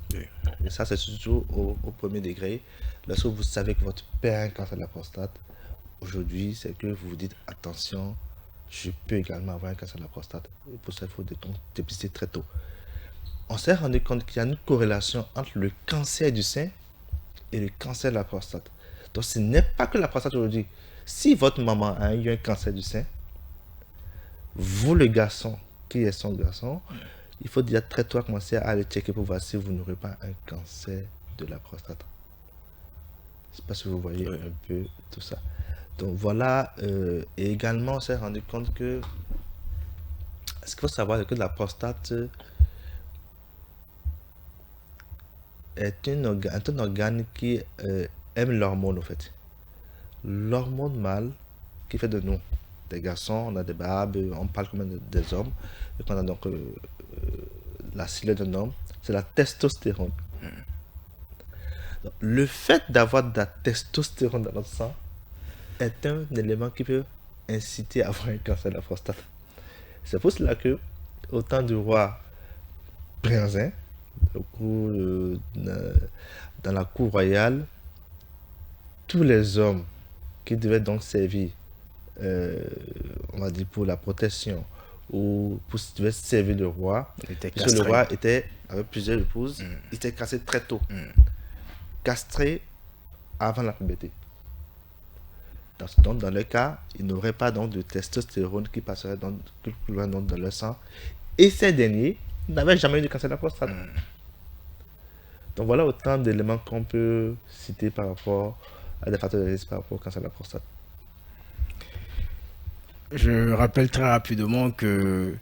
S3: Et ça c'est surtout au premier degré. Lorsque vous savez que votre père a un cancer de la prostate, aujourd'hui c'est que vous vous dites attention, je peux également avoir un cancer de la prostate. Et pour ça il faut dépister très tôt. On s'est rendu compte qu'il y a une corrélation entre le cancer du sein et le cancer de la prostate. Donc ce n'est pas que la prostate aujourd'hui. Si votre maman a eu un cancer du sein, vous le garçon, qui est son garçon, il faut déjà très tôt commencer à aller checker pour voir si vous n'aurez pas un cancer de la prostate. Je ne sais pas si vous voyez un peu tout ça. Donc voilà, et également on s'est rendu compte que ce qu'il faut savoir c'est que la prostate est un organe qui aime l'hormone en fait. L'hormone mâle qui fait de nous des garçons, on a des barbes, on parle comme des hommes, et qu'on a donc la silhouette d'un homme, c'est la testostérone. Donc, le fait d'avoir de la testostérone dans notre sang est un élément qui peut inciter à avoir un cancer de la prostate. C'est pour cela que, au temps du roi Prinzin, dans la cour royale, tous les hommes qui devaient donc servir, on va dire pour la protection, ou pour devaient servir le roi, puisque le roi était avec plusieurs épouses, il était castré très tôt, castré avant la puberté. Donc, dans le cas, il n'aurait pas donc de testostérone qui passerait dans leur sang, et ces derniers n'avaient jamais eu de cancer de la prostate. Donc voilà autant d'éléments qu'on peut citer par rapport à des facteurs de risque par rapport au cancer de la prostate.
S2: Je rappelle très rapidement que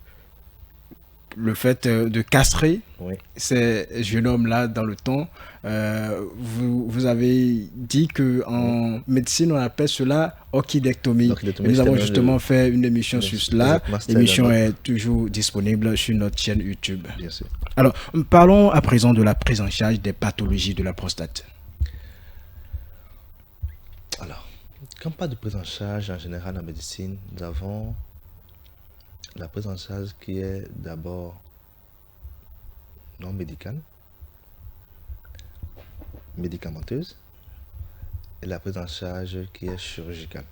S2: le fait de castrer ces jeunes hommes-là dans le temps, vous avez dit qu'en médecine, on appelle cela orchidectomie. Nous avons justement fait une émission sur cela. L'émission est toujours disponible sur notre chaîne YouTube.
S3: Bien sûr.
S2: Alors, parlons à présent de la prise en charge des pathologies de la prostate.
S3: Alors, quand on parle de prise en charge en général en médecine, nous avons la prise en charge qui est d'abord non médicale, médicamenteuse, et la prise en charge qui est chirurgicale.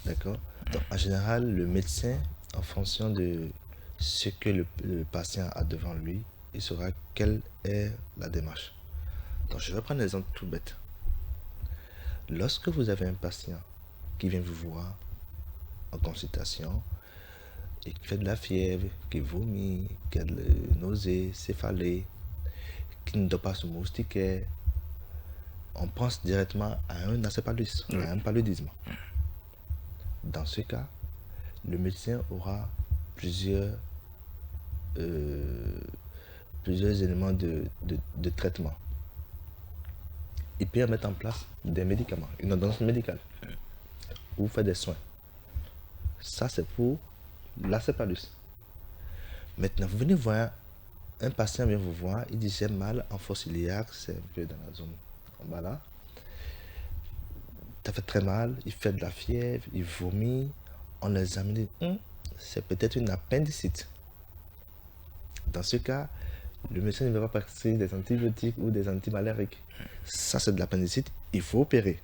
S3: D'accord? Donc, en général, le médecin, en fonction de ce que le patient a devant lui, il saura quelle est la démarche. Donc, je vais prendre un exemple tout bête. Lorsque vous avez un patient qui vient vous voir en consultation et qui fait de la fièvre, qui vomit, qui a de la nausée, céphalée, qui ne doit pas se moustiquer, on pense directement à un acéphalus, à un paludisme. Dans ce cas, le médecin aura plusieurs éléments de traitement. Il peut mettre en place des médicaments, une ordonnance médicale, ou faire des soins. Ça, c'est pour l'acéphalus. Maintenant, vous venez voir, un patient vient vous voir, il dit j'ai mal en fosse iliaque, c'est un peu dans la zone en bas là. Ça fait très mal, il fait de la fièvre, il vomit. On l'examine, c'est peut-être une appendicite. Dans ce cas, le médecin ne va pas prescrire des antibiotiques ou des antimalariques. Ça, c'est de l'appendicite, il faut opérer.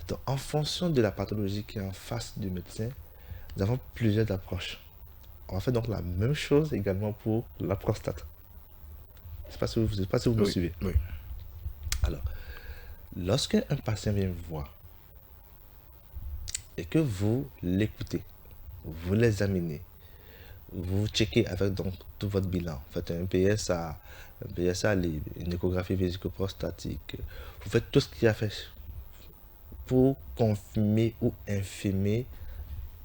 S3: Donc, en fonction de la pathologie qui est en face du médecin, nous avons plusieurs approches. On va faire donc la même chose également pour la prostate. Je ne sais pas si vous me suivez.
S2: Oui.
S3: Alors, lorsque un patient vient vous voir et que vous l'écoutez, vous l'examinez, vous checkez avec donc tout votre bilan, vous faites un PSA, une échographie vésico-prostatique, vous faites tout ce qu'il y a fait pour confirmer ou infirmer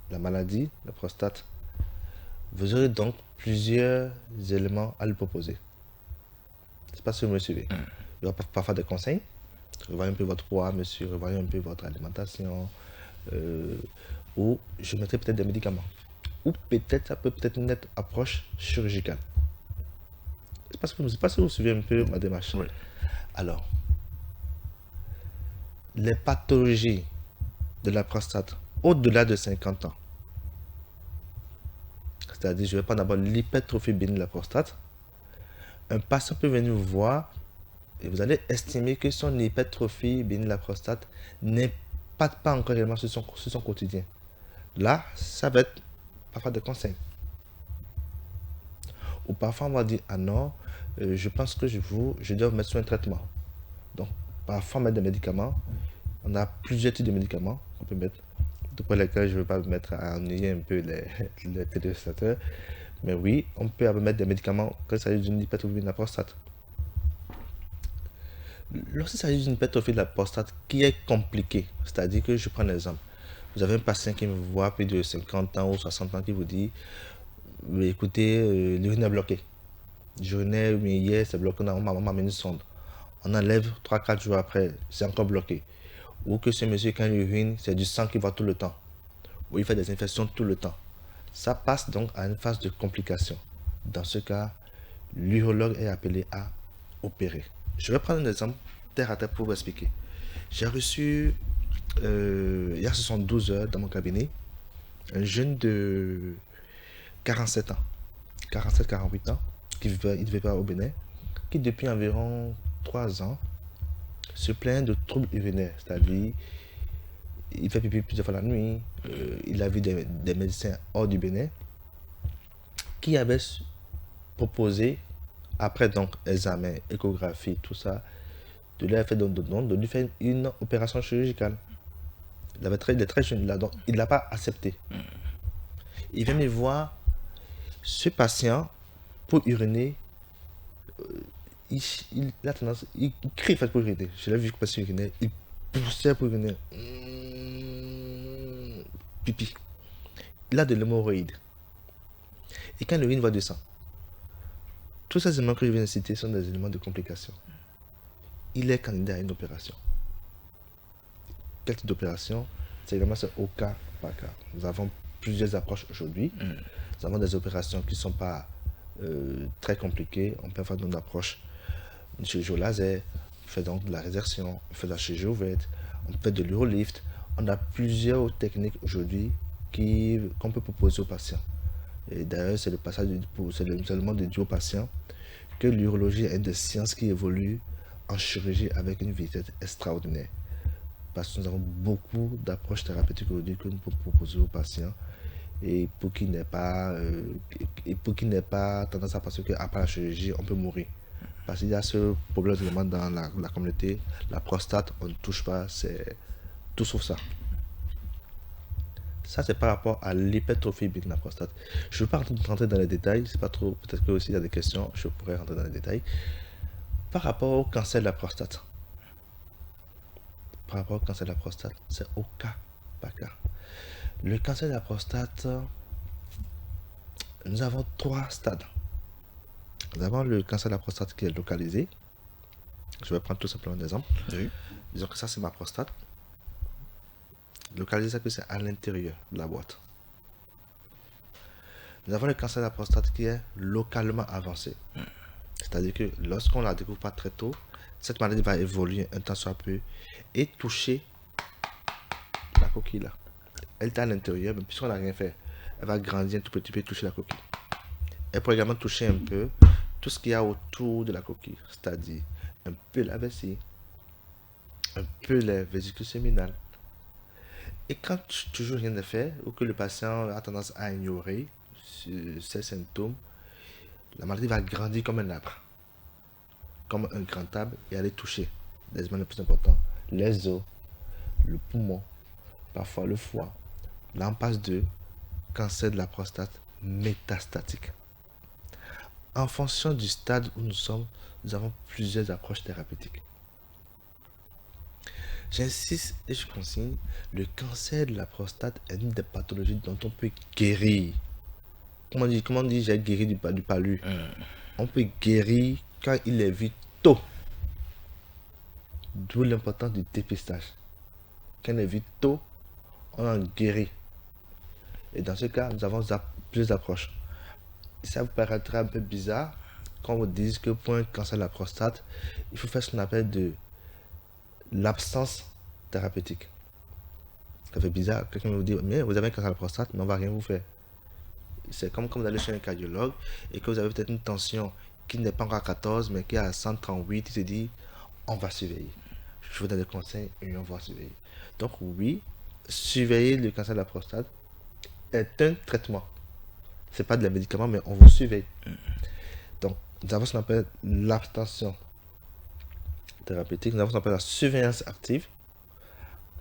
S3: la maladie, la prostate. Vous aurez donc plusieurs éléments à lui proposer. Je ne sais pas si vous me suivez. Il y aura parfois des conseils. Revoyez un peu votre poids, monsieur, revoyez un peu votre alimentation. Ou je mettrai peut-être des médicaments. Ou peut-être, ça peut peut-être une approche chirurgicale. Je ne sais pas si vous suivez un peu ma démarche.
S2: Oui.
S3: Alors, les pathologies de la prostate au-delà de 50 ans, c'est-à-dire, je vais prendre d'abord l'hypertrophie bénigne de la prostate. Un patient peut venir vous voir et vous allez estimer que son hypertrophie bénigne de la prostate n'impacte pas encore réellement sur son quotidien. Là, ça va être parfois des conseils. Ou parfois, on va dire, ah non, je pense que je dois vous mettre sur un traitement. Donc, parfois, on met des médicaments. On a plusieurs types de médicaments qu'on peut mettre, pour lesquels je ne veux pas me mettre à ennuyer un peu les téléspectateurs. Mais oui, on peut mettre des médicaments quand il s'agit d'une hypertrophie de la prostate. Lorsqu'il s'agit d'une hypertrophie de la prostate qui est compliquée, c'est-à-dire que je prends un exemple. Vous avez un patient qui me voit plus de 50 ans ou 60 ans qui vous dit écoutez, l'urine est bloquée. J'urinais, mais hier c'est bloqué, on m'a mis une sonde. On enlève 3-4 jours après, c'est encore bloqué. Ou que ce monsieur, quand il urine, c'est du sang qui va tout le temps. Ou il fait des infections tout le temps. Ça passe donc à une phase de complication. Dans ce cas, l'urologue est appelé à opérer. Je vais prendre un exemple terre à terre pour vous expliquer. J'ai reçu, il y a 72 heures dans mon cabinet, un jeune de 47 ans, 47-48 ans, il devait pas au Bénin, qui depuis environ 3 ans se plaint de troubles urinaires, c'est-à-dire il fait pipi plusieurs fois la nuit, il a vu des médecins hors du Bénin qui avaient proposé, après donc examen, échographie, tout ça, de lui faire une opération chirurgicale. Il est très jeune là, donc il ne l'a pas accepté. Il vient me voir, ce patient, pour uriner, il a tendance, il crie pour uriner. Je l'ai vu passer uriner, il poussait pour uriner. Pipi. Il a de l'hémorroïde. Et quand l'urine va descendre, tous ces éléments que je viens de citer sont des éléments de complication. Il est candidat à une opération. Quel type d'opération? C'est également au cas par cas. Nous avons plusieurs approches aujourd'hui. Nous avons des opérations qui ne sont pas très compliquées. On peut faire une approche de chirurgie au laser, on fait donc de la résertion, on fait de la chirurgie ouverte, on fait de l'urolift. On a plusieurs techniques aujourd'hui qu'on peut proposer aux patients. Et d'ailleurs, c'est le monde dédié aux patients que l'urologie est une des sciences qui évolue en chirurgie avec une vitesse extraordinaire. Parce que nous avons beaucoup d'approches thérapeutiques aujourd'hui que nous pouvons proposer aux patients et pour qu'ils n'aient pas tendance à penser qu'après la chirurgie, on peut mourir. Parce qu'il y a ce problème dans la communauté, la prostate, on ne touche pas, c'est tout sauf ça. Ça, c'est par rapport à l'hypertrophie de la prostate. Je ne veux pas rentrer dans les détails, c'est pas trop, peut-être que aussi il y a des questions, je pourrais rentrer dans les détails. Par rapport au cancer de la prostate, c'est au cas par cas. Le cancer de la prostate, nous avons 3 stades. Nous avons le cancer de la prostate qui est localisé. Je vais prendre tout simplement un exemple.
S2: Oui.
S3: Disons que ça, c'est ma prostate. Localisé, c'est à l'intérieur de la boîte. Nous avons le cancer de la prostate qui est localement avancé. C'est-à-dire que lorsqu'on ne la découvre pas très tôt, cette maladie va évoluer un temps soit peu et toucher la coquille là. Elle est à l'intérieur, mais puisqu'on n'a rien fait, elle va grandir un tout petit peu et toucher la coquille. Elle peut également toucher un peu tout ce qu'il y a autour de la coquille, c'est-à-dire un peu la vessie, un peu les vésicules séminales. Et quand toujours rien n'est fait, ou que le patient a tendance à ignorer ces symptômes, la maladie va grandir comme un arbre, comme un grand arbre, et aller toucher les éléments les plus importants, les os, le poumon, parfois le foie. Là, on passe de cancer de la prostate métastatique. En fonction du stade où nous sommes, nous avons plusieurs approches thérapeutiques. J'insiste et je consigne, le cancer de la prostate est une des pathologies dont on peut guérir. Comment on dit j'ai guéri du palu. On peut guérir quand il est vu tôt. D'où l'importance du dépistage. Quand il est vu tôt, on en guérit. Et dans ce cas, nous avons plusieurs approches. Ça vous paraîtra un peu bizarre quand on vous dit que pour un cancer de la prostate, il faut faire ce qu'on appelle de l'absence thérapeutique. Ça fait bizarre. Quelqu'un vous dit, mais vous avez un cancer de la prostate, mais on ne va rien vous faire. C'est comme quand vous allez chez un cardiologue et que vous avez peut-être une tension qui n'est pas encore à 14, mais qui est à 138, il se dit, on va surveiller. Je vous donne des conseils et on va surveiller. Donc oui, surveiller le cancer de la prostate est un traitement. Ce n'est pas de la médicament, mais on vous surveille. Donc, nous avons ce qu'on appelle l'abstention thérapeutique, nous avons ce qu'on appelle la surveillance active.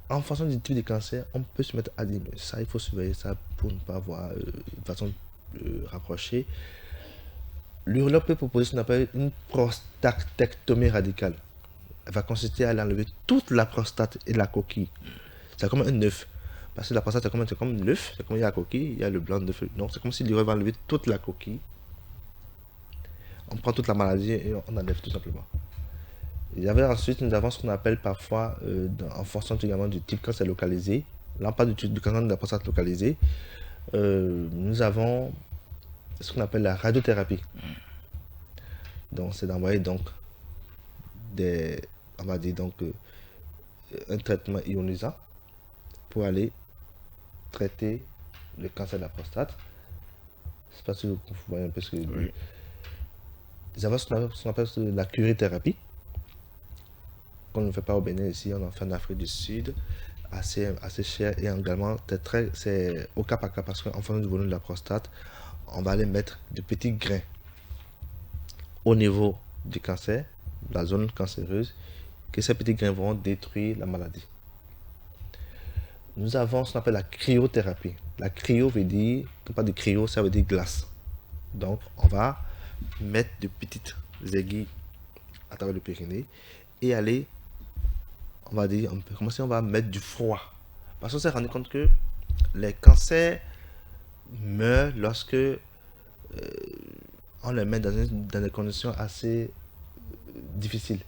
S3: En fonction du type de cancer, on peut se mettre à dire, mais ça, il faut surveiller ça pour ne pas avoir de façon rapprochée. L'urologue peut proposer ce qu'on appelle une prostatectomie radicale. Elle va consister à aller enlever toute la prostate et la coquille. C'est comme un œuf. Parce que la prostate, c'est comme l'œuf, c'est comme il y a la coquille, il y a le blanc de l'œuf. Donc, c'est comme si l'urologue va enlever toute la coquille. On prend toute la maladie et on enlève tout simplement. Il y avait ensuite, nous avons ce qu'on appelle parfois, en fonction également du type quand c'est localisé, là on parle du cancer de la prostate localisé, nous avons ce qu'on appelle la radiothérapie. Donc c'est d'envoyer donc on va dire donc un traitement ionisant pour aller traiter le cancer de la prostate. Je ne sais pas si vous voyez un peu ce que oui. Nous avons ce qu'on appelle la curithérapie. Qu'on ne fait pas au Bénin ici, on en fait en Afrique du Sud, assez cher et également c'est au cas par cas parce qu'en fonction du volume de la prostate, on va aller mettre de petits grains au niveau du cancer, la zone cancéreuse, que ces petits grains vont détruire la maladie. Nous avons ce qu'on appelle la cryothérapie. La cryo veut dire, quand on parle de cryo, ça veut dire glace. Donc on va mettre de petites aiguilles à travers le périnée et aller, on va dire, on peut commencer, on va mettre du froid. Parce qu'on s'est rendu compte que les cancers meurent lorsque on les met dans des conditions assez difficiles.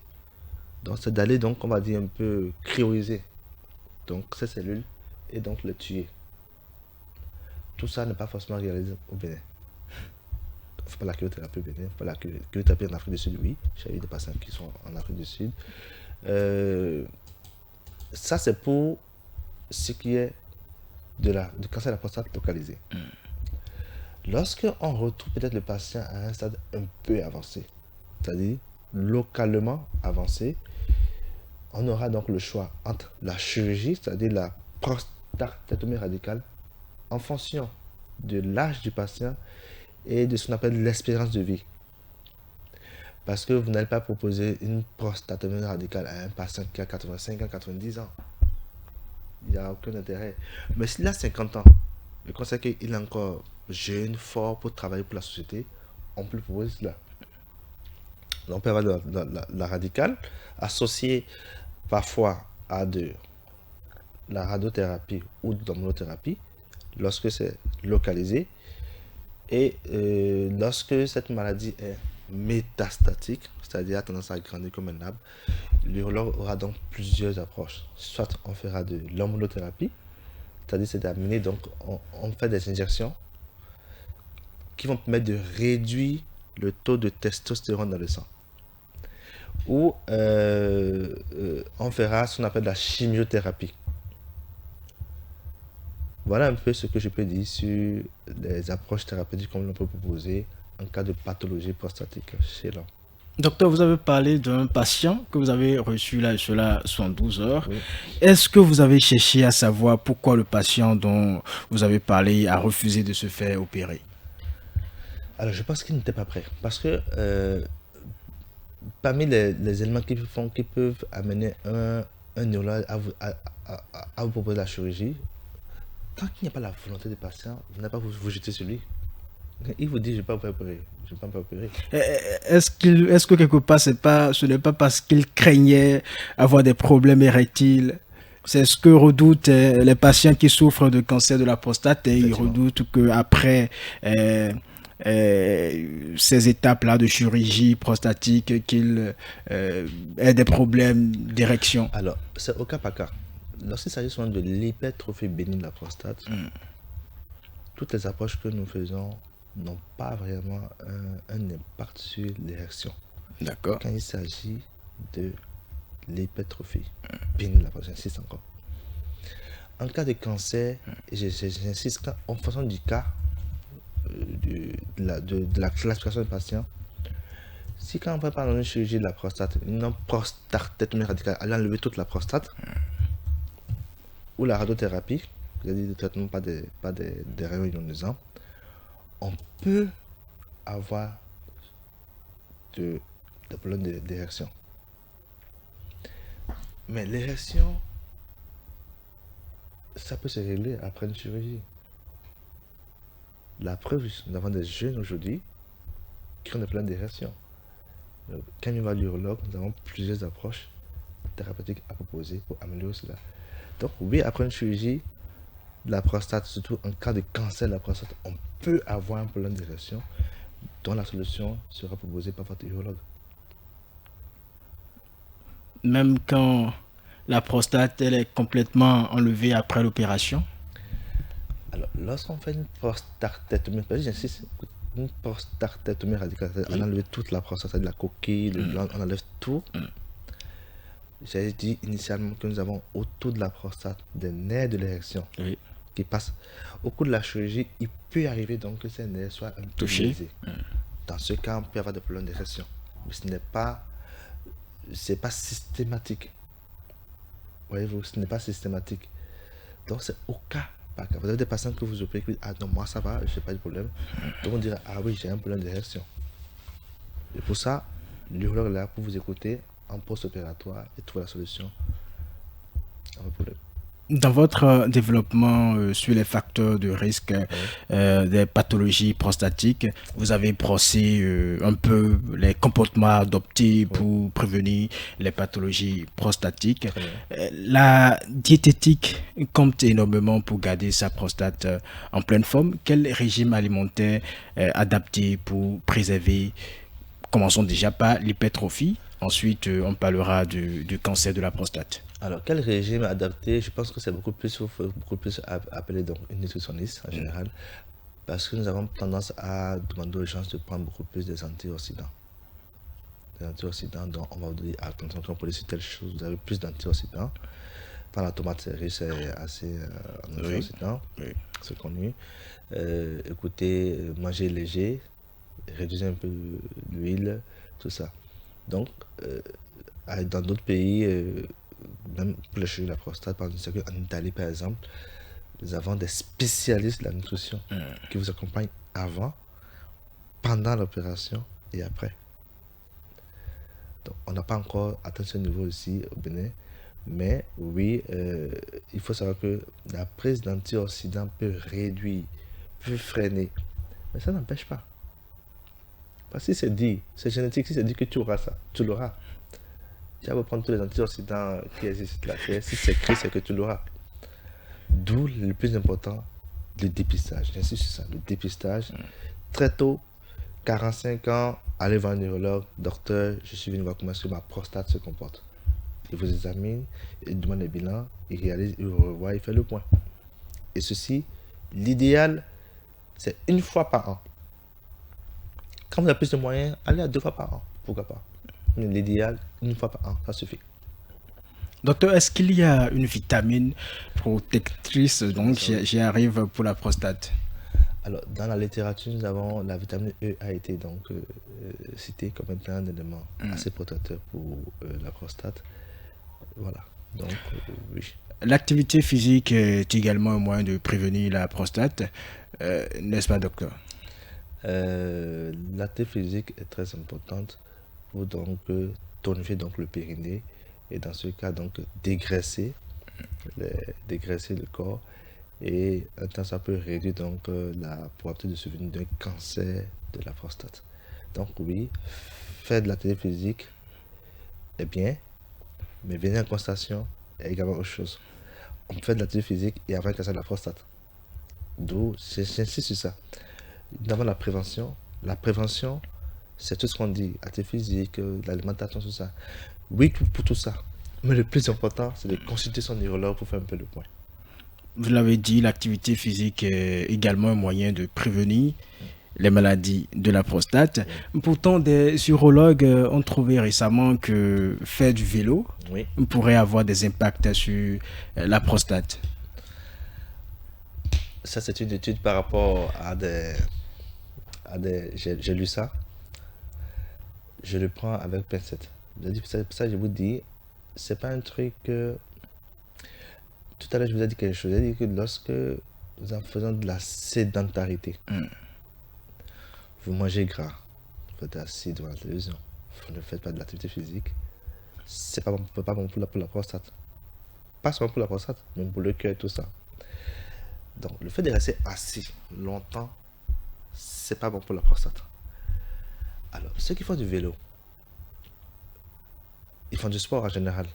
S3: Donc c'est d'aller, donc on va dire, un peu cryoliser donc ces cellules et donc les tuer. Tout ça n'est pas forcément réalisé au Bénin. Il ne faut pas la cryothérapie au Bénin, il faut pas la cryothérapie en Afrique du Sud, oui. J'ai eu des patients qui sont en Afrique du Sud. Ça, c'est pour ce qui est du cancer de la prostate localisé. Lorsque on retrouve peut-être le patient à un stade un peu avancé, c'est-à-dire localement avancé, on aura donc le choix entre la chirurgie, c'est-à-dire la prostatectomie radicale, en fonction de l'âge du patient et de ce qu'on appelle l'espérance de vie. Parce que vous n'allez pas proposer une prostatectomie radicale à un patient qui a 85 ans, 90 ans. Il n'y a aucun intérêt. Mais s'il a 50 ans, le conseil qu'il est encore jeune, fort pour travailler pour la société, on peut lui proposer cela. Donc, on peut avoir la radicale associée parfois à de la radiothérapie ou de l'hormonothérapie lorsque c'est localisé. Et lorsque cette maladie est métastatique, c'est-à-dire a tendance à grandir comme un arbre, l'urologue aura donc plusieurs approches. Soit on fera de l'hormonothérapie, c'est-à-dire c'est d'amener, donc on fait des injections qui vont permettre de réduire le taux de testostérone dans le sang. Ou on fera ce qu'on appelle la chimiothérapie. Voilà un peu ce que je peux dire sur les approches thérapeutiques qu'on peut proposer en cas de pathologie prostatique chez l'homme.
S2: Docteur, vous avez parlé d'un patient que vous avez reçu là, cela 72 heures.
S3: Oui.
S2: Est-ce que vous avez cherché à savoir pourquoi le patient dont vous avez parlé a refusé de se faire opérer?
S3: Alors, je pense qu'il n'était pas prêt. Parce que parmi les éléments qui peuvent amener un neurologue à vous proposer la chirurgie, tant qu'il n'y a pas la volonté du patient, vous n'allez pas vous jeter sur lui. Il vous dit, je ne vais pas vous faire opérer. Je ne vais pas me faire opérer.
S2: Est-ce que quelque part, ce n'est pas parce qu'il craignait avoir des problèmes érectiles? C'est ce que redoutent les patients qui souffrent de cancer de la prostate, et ils redoutent qu'après ces étapes-là de chirurgie prostatique, qu'ils aient des problèmes d'érection.
S3: Alors, c'est au cas par cas. Lorsqu'il s'agit souvent de l'hypertrophie bénigne de la prostate, toutes les approches que nous faisons n'ont pas vraiment un impact sur l'érection.
S2: D'accord.
S3: Quand il s'agit de l'hypertrophie bénigne de la prostate, j'insiste encore. En cas de cancer, j'insiste, en fonction du cas, de la classification du patient, si quand on va parler d'une chirurgie de la prostate, une prostatectomie radicale, aller enlever toute la prostate, ou la radiothérapie, c'est-à-dire le traitement pas des rayons ionisants, on peut avoir des problèmes d'érection. Mais l'érection, ça peut se régler après une chirurgie. La preuve, nous avons des jeunes aujourd'hui qui ont des problèmes d'érection. Quand on va à l'urologue, nous avons plusieurs approches thérapeutiques à proposer pour améliorer cela. Donc oui, après une chirurgie de la prostate, surtout en cas de cancer de la prostate, on peut avoir un problème d'érection dont la solution sera proposée par votre urologue.
S2: Même quand la prostate elle est complètement enlevée après l'opération?
S3: Alors, lorsqu'on fait une prostatectomie, j'insiste, une prostatectomie radicale, on enlève toute la prostate, de la coquille, le gland, on enlève tout. J'ai dit initialement que nous avons autour de la prostate des nerfs de l'érection qui passent. Au cours de la chirurgie, il peut arriver donc que ces nerfs soient un peu touchés. Dans ce cas, on peut avoir des problèmes d'érection. Mais ce n'est pas systématique. Voyez-vous, ce n'est pas systématique. Donc c'est au cas par cas. Vous avez des patients que vous opérez qui disent, ah non, moi ça va, je n'ai pas de problème. Donc on dira, ah oui, j'ai un problème d'érection. Et pour ça, l'urologue est là pour vous écouter en post-opératoire et trouver la solution à vos problèmes.
S2: Dans votre développement sur les facteurs de risque des pathologies prostatiques, vous avez brossé un peu les comportements adoptés pour prévenir les pathologies prostatiques. La diététique compte énormément pour garder sa prostate en pleine forme. Quel régime alimentaire adapté pour préserver, commençons déjà par l'hypertrophie, ensuite on parlera du cancer de la prostate.
S3: Alors, quel régime adapté? Je pense que c'est beaucoup plus appelé donc une nutritionniste en général, parce que nous avons tendance à demander aux gens de prendre beaucoup plus des antioxydants. Des antioxydants, donc on va vous dire, attention, quand on peut laisser telle chose, vous avez plus d'antioxydants. Enfin, la tomate c'est riche, c'est assez en antioxydants, c'est connu. Écoutez, manger léger, réduisez un peu l'huile, tout ça. Donc, dans d'autres pays, même pour la chirurgie de la prostate, en Italie par exemple, nous avons des spécialistes de la nutrition qui vous accompagnent avant, pendant l'opération et après. Donc, on n'a pas encore atteint ce niveau ici au Bénin, mais oui, il faut savoir que la prise d'antioxydants peut réduire, peut freiner, mais ça n'empêche pas. Parce que si c'est dit, c'est génétique, si c'est dit que tu auras ça, tu l'auras. Tu vas prendre tous les antioxydants qui existent là. Si c'est écrit, c'est que tu l'auras. D'où le plus important, le dépistage. J'insiste sur ça, le dépistage. Très tôt, 45 ans, allez voir un neurologue, docteur, je suis venu voir comment ma prostate se comporte. Il vous examine, il demande le bilan, il réalise, il revoit, il fait le point. Et ceci, l'idéal, c'est une fois par an. Quand vous avez plus de moyens, allez à 2 fois par an, pourquoi pas. Mais l'idéal, 1 fois par an, ça suffit.
S2: Docteur, est-ce qu'il y a une vitamine protectrice, donc j'y arrive, pour la prostate?
S3: Alors, dans la littérature, nous avons la vitamine E a été donc citée comme étant un élément assez protecteur pour la prostate. Voilà, donc oui.
S2: L'activité physique est également un moyen de prévenir la prostate, n'est-ce pas, docteur?
S3: L'activité physique est très importante pour donc tonifier donc le périnée et dans ce cas donc dégraisser le corps, et un temps ça peut réduire donc la probabilité de survenue d'un cancer de la prostate. Donc oui, faire de l'activité physique est bien, mais venir en constatation est également autre chose. On peut faire de l'activité physique et avoir un cancer de la prostate. D'où j'insiste sur ça. Nous avons la prévention. La prévention, c'est tout ce qu'on dit, activité physique, l'alimentation, tout ça. Oui, pour tout ça. Mais le plus important, c'est de consulter son neurologue pour faire un peu le point.
S2: Vous l'avez dit, l'activité physique est également un moyen de prévenir les maladies de la prostate. Pourtant, des urologues ont trouvé récemment que faire du vélo pourrait avoir des impacts sur la prostate.
S3: Ça, c'est une étude par rapport à des j'ai lu ça. Je le prends avec pincette. Ça, je vous dis, c'est pas un truc... Tout à l'heure, je vous ai dit quelque chose. J'ai dit que lorsque vous en faisant de la sédentarité, vous mangez gras, vous êtes assis devant la télévision, vous ne faites pas de l'activité physique, c'est pas bon pour la prostate. Pas seulement pour la prostate, mais pour le cœur et tout ça. Donc, le fait de rester assis longtemps, c'est pas bon pour la prostate. Alors, ceux qui font du vélo, ils font du sport en général.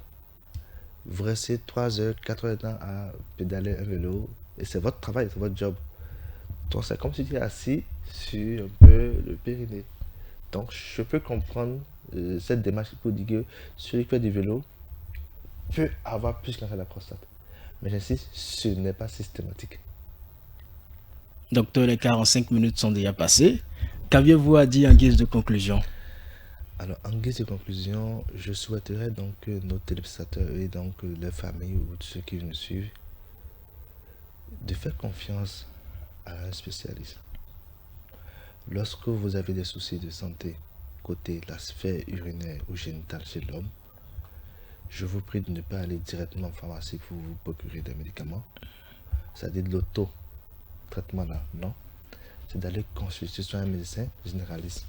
S3: Vous restez 3 heures, 4 heures de temps à pédaler un vélo, et c'est votre travail, c'est votre job. Donc, c'est comme si tu es assis sur un peu le périnée. Donc, je peux comprendre cette démarche pour dire que celui qui fait du vélo peut avoir plus qu'un cancer de la prostate. Mais j'insiste, ce n'est pas systématique.
S2: Docteur, les 45 minutes sont déjà passées. Qu'aviez-vous à dire en guise de conclusion?
S3: Alors, en guise de conclusion, je souhaiterais donc que nos téléspectateurs et donc les familles ou ceux qui nous suivent de faire confiance à un spécialiste. Lorsque vous avez des soucis de santé côté la sphère urinaire ou génitale chez l'homme, je vous prie de ne pas aller directement en pharmacie pour vous procurer des médicaments. C'est-à-dire de l'auto-traitement là, non. C'est d'aller consulter soit un médecin généraliste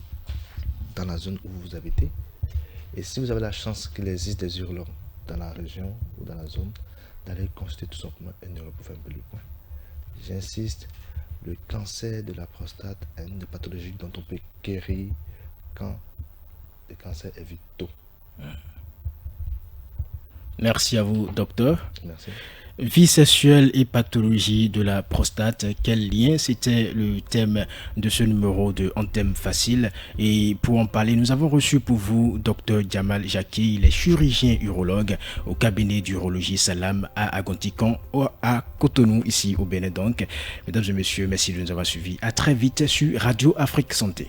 S3: dans la zone où vous habitez. Et si vous avez la chance qu'il existe des urologues dans la région ou dans la zone, d'aller consulter tout simplement un neurologue pour faire un peu le point. J'insiste, le cancer de la prostate est une des pathologies dont on peut guérir quand le cancer est vu tôt.
S2: Merci à vous, docteur.
S3: Merci.
S2: Vie sexuelle et pathologie de la prostate, quel lien? C'était le thème de ce numéro de En Thème Facile. Et pour en parler, nous avons reçu pour vous Dr Jamal Jackie, il est chirurgien urologue au cabinet d'urologie Salam à Agontikon, à Cotonou, ici au Bénin donc. Mesdames et messieurs, merci de nous avoir suivis. À très vite sur Radio Afrique Santé.